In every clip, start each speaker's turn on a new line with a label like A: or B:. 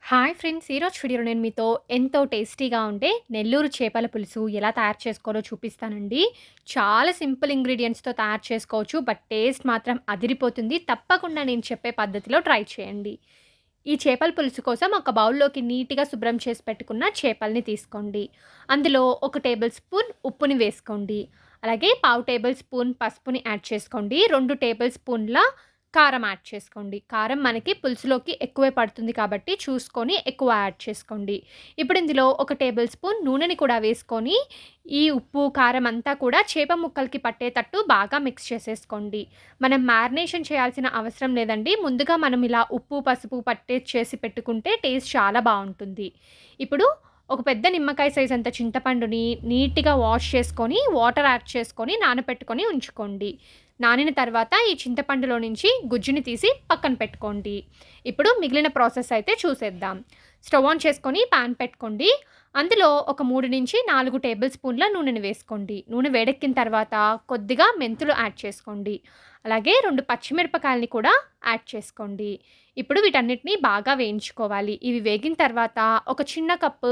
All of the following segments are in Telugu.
A: Hi friends! ఈరోజు వీడియోలో నేను మీతో ఎంతో టేస్టీగా ఉండే నెల్లూరు చేపల పులుసు ఎలా తయారు చేసుకోవాలో చూపిస్తానండి. చాలా సింపుల్ ఇంగ్రీడియెంట్స్‌తో తయారు చేసుకోవచ్చు. బట్ టేస్ట్ మాత్రం అదిరిపోతుంది. తప్పకుండా నేను చెప్పే పద్ధతిలో ట్రై చేయండి. ఈ చేపల పులుసు కోసం ఒక బౌల్‌లోకి నీట్‌గా శుభ్రం చేసి పెట్టుకున్న చేపల్ని తీసుకోండి. అందులో ఒక టేబుల్ స్పూన్ ఉప్పుని వేసుకోండి. అలాగే పావు టేబుల్ స్పూన్ పసుపుని యాడ్ చేసుకోండి. 2 టేబుల్ స్పూన్ల కారం యాడ్ చేసుకోండి. కారం మనకి పులుసులోకి ఎక్కువే పడుతుంది కాబట్టి చూసుకొని ఎక్కువ యాడ్ చేసుకోండి. ఇప్పుడు ఇందులో ఒక టేబుల్ స్పూన్ నూనెని కూడా వేసుకొని ఈ ఉప్పు, కారం అంతా కూడా చేప ముక్కలకి పట్టేటట్టు బాగా మిక్స్ చేసేసుకోండి. మనం మ్యారినేషన్ చేయాల్సిన అవసరం లేదండి. ముందుగా మనం ఇలా ఉప్పు, పసుపు చేసి పెట్టుకుంటే టేస్ట్ చాలా బావుంటుంది. ఇప్పుడు ఒక పెద్ద నిమ్మకాయ సైజ్ అంత చింతపండుని నీట్‌గా వాష్ చేసుకొని, వాటర్ యాడ్ చేసుకొని నానబెట్టుకొని ఉంచుకోండి. నానిన తర్వాత ఈ చింతపండులో నుంచి గుజ్జుని తీసి పక్కన పెట్టుకోండి. ఇప్పుడు మిగిలిన ప్రాసెస్ అయితే చూసేద్దాం. స్టవ్ ఆన్ చేసుకొని పాన్ పెట్టుకోండి. అందులో ఒక 3-4 టేబుల్ స్పూన్ల నూనెని వేసుకోండి. నూనె వేడెక్కిన తర్వాత కొద్దిగా మెంతులు యాడ్ చేసుకోండి. అలాగే 2 పచ్చిమిరపకాయలని కూడా యాడ్ చేసుకోండి. ఇప్పుడు వీటన్నిటిని బాగా వేయించుకోవాలి. ఇవి వేగిన తర్వాత ఒక చిన్న కప్పు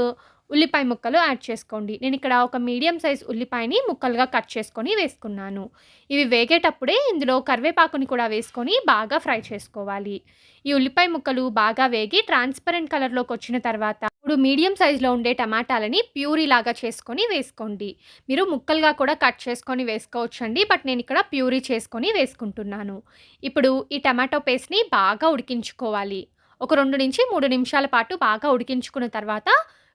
A: ఉల్లిపాయ ముక్కలు యాడ్ చేసుకోండి. నేను ఇక్కడ ఒక మీడియం సైజ్ ఉల్లిపాయని ముక్కలుగా కట్ చేసుకొని వేసుకున్నాను. ఇవి వేగేటప్పుడే ఇందులో కరివేపాకుని కూడా వేసుకొని బాగా ఫ్రై చేసుకోవాలి. ఈ ఉల్లిపాయ ముక్కలు బాగా వేగి ట్రాన్స్పరెంట్ కలర్‌లోకి వచ్చిన తర్వాత ఇప్పుడు మీడియం సైజులో ఉండే టమాటాలని ప్యూరీ లాగా చేసుకొని వేసుకోండి. మీరు ముక్కలుగా కూడా కట్ చేసుకొని వేసుకోవచ్చండి. బట్ నేను ఇక్కడ ప్యూరీ చేసుకొని వేసుకుంటున్నాను. ఇప్పుడు ఈ టమాటో పేస్ట్‌ని బాగా ఉడికించుకోవాలి. ఒక 2-3 నిమిషాల పాటు బాగా ఉడికించుకున్న తర్వాత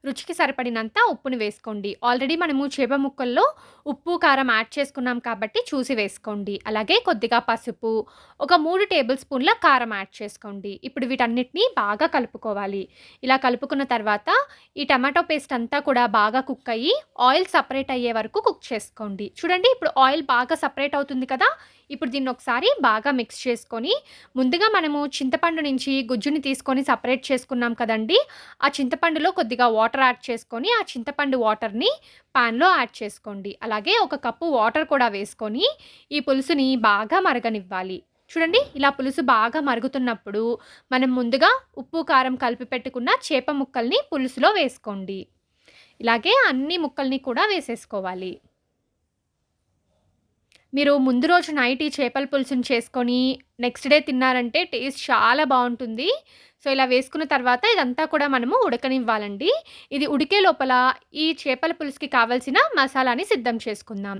A: రుచికి సరిపడినంత ఉప్పుని వేసుకోండి. ఆల్రెడీ మనము చేప ముక్కల్లో ఉప్పు, కారం యాడ్ చేసుకున్నాం కాబట్టి చూసి వేసుకోండి. అలాగే కొద్దిగా పసుపు, ఒక 3 టేబుల్ స్పూన్ల కారం యాడ్ చేసుకోండి. ఇప్పుడు వీటన్నిటిని బాగా కలుపుకోవాలి. ఇలా కలుపుకున్న తర్వాత ఈ టమాటో పేస్ట్ అంతా కూడా బాగా కుక్ అయ్యి ఆయిల్ సెపరేట్ అయ్యే వరకు కుక్ చేసుకోండి. చూడండి ఇప్పుడు ఆయిల్ బాగా సెపరేట్ అవుతుంది కదా! ఇప్పుడు దీన్ని ఒకసారి బాగా మిక్స్ చేసుకొని ముందుగా మనము చింతపండు నుంచి గుజ్జుని తీసుకొని సెపరేట్ చేసుకున్నాం కదండీ! ఆ చింతపండులో కొద్దిగా వాటర్ యాడ్ చేసుకొని, ఆ చింతపండు వాటర్‌ని పాన్‌లో యాడ్ చేసుకోండి. అలాగే ఒక కప్పు వాటర్ కూడా వేసుకొని, ఈ పులుసుని బాగా మరగనివ్వాలి. చూడండి ఇలా పులుసు బాగా మరుగుతున్నప్పుడు, మనం ముందుగా ఉప్పు, కారం కలిపి పెట్టుకున్న చేప ముక్కల్ని పులుసులో వేసుకోండి. ఇలాగే అన్ని ముక్కల్ని కూడా వేసేసుకోవాలి. మీరు ముందు రోజు నైట్ ఈ చేపల పులుసుని చేసుకొని నెక్స్ట్ డే తిన్నారంటే టేస్ట్ చాలా బావుంటుంది. సో, ఇలా వేసుకున్న తర్వాత ఇదంతా కూడా మనము ఉడకనివ్వాలండి. ఇది ఉడికే లోపల ఈ చేపల పులుసుకి కావాల్సిన మసాలాని సిద్ధం చేసుకుందాం.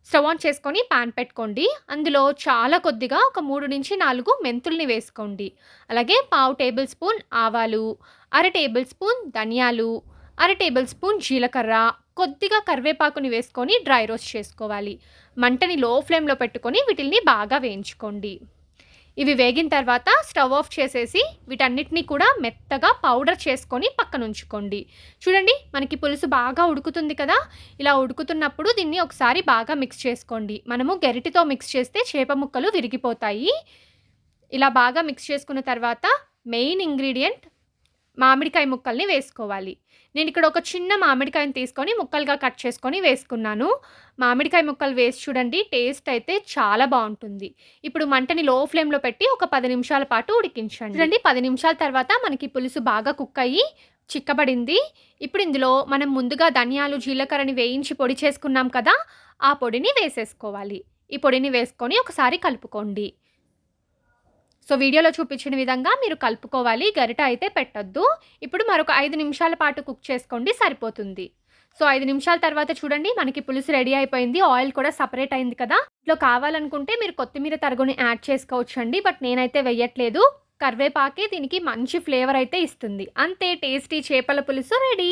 A: స్టవ్ ఆన్ చేసుకొని పాన్ పెట్టుకోండి. అందులో చాలా కొద్దిగా ఒక 3-4 మెంతుల్ని వేసుకోండి. అలాగే పావు టేబుల్ స్పూన్ ఆవాలు, అర టేబుల్ స్పూన్ ధనియాలు, అర టేబుల్ స్పూన్ జీలకర్ర, కొద్దిగా కరివేపాకుని వేసుకొని డ్రై రోస్ట్ చేసుకోవాలి. మంటని లో ఫ్లేమ్‌లో పెట్టుకొని వీటిల్ని బాగా వేయించుకోండి. ఇవి వేగిన తర్వాత స్టవ్ ఆఫ్ చేసేసి వీటన్నిటిని కూడా మెత్తగా పౌడర్ చేసుకొని పక్కనుంచుకోండి. చూడండి మనకి పులుసు బాగా ఉడుకుతుంది కదా! ఇలా ఉడుకుతున్నప్పుడు దీన్ని ఒకసారి బాగా మిక్స్ చేసుకోండి. మనము గరిటెతో మిక్స్ చేస్తే చేప ముక్కలు విరిగిపోతాయి. ఇలా బాగా మిక్స్ చేసుకున్న తర్వాత మెయిన్ ఇంగ్రీడియెంట్ మామిడికాయ ముక్కల్ని వేసుకోవాలి. నేనిక్కడ ఒక చిన్న మామిడికాయని తీసుకొని ముక్కలుగా కట్ చేసుకొని వేసుకున్నాను. మామిడికాయ ముక్కలు వేసి చూడండి టేస్ట్ అయితే చాలా బావుంటుంది. ఇప్పుడు మంటని లో ఫ్లేమ్‌లో పెట్టి ఒక 10 నిమిషాల పాటు ఉడికించండి. చూడండి 10 నిమిషాల తర్వాత మనకి పులుసు బాగా కుక్ అయ్యి చిక్కబడింది. ఇప్పుడు ఇందులో మనం ముందుగా ధనియాలు, జీలకర్రని వేయించి పొడి చేసుకున్నాం కదా! ఆ పొడిని వేసేసుకోవాలి. ఈ పొడిని వేసుకొని ఒకసారి కలుపుకోండి. సో, వీడియోలో చూపించిన విధంగా మీరు కలుపుకోవాలి. గరిట అయితే పెట్టొద్దు. ఇప్పుడు మరొక 5 నిమిషాల పాటు కుక్ చేసుకోండి సరిపోతుంది. సో, 5 నిమిషాల తర్వాత చూడండి మనకి పులుసు రెడీ అయిపోయింది. ఆయిల్ కూడా సెపరేట్ అయింది కదా! ఇంట్లో కావాలనుకుంటే మీరు కొత్తిమీర తరుగుని యాడ్ చేసుకోవచ్చండి. బట్ నేనైతే వెయ్యట్లేదు. కరివేపాకే దీనికి మంచి ఫ్లేవర్ అయితే ఇస్తుంది. అంతే టేస్టీ చేపల పులుసు రెడీ.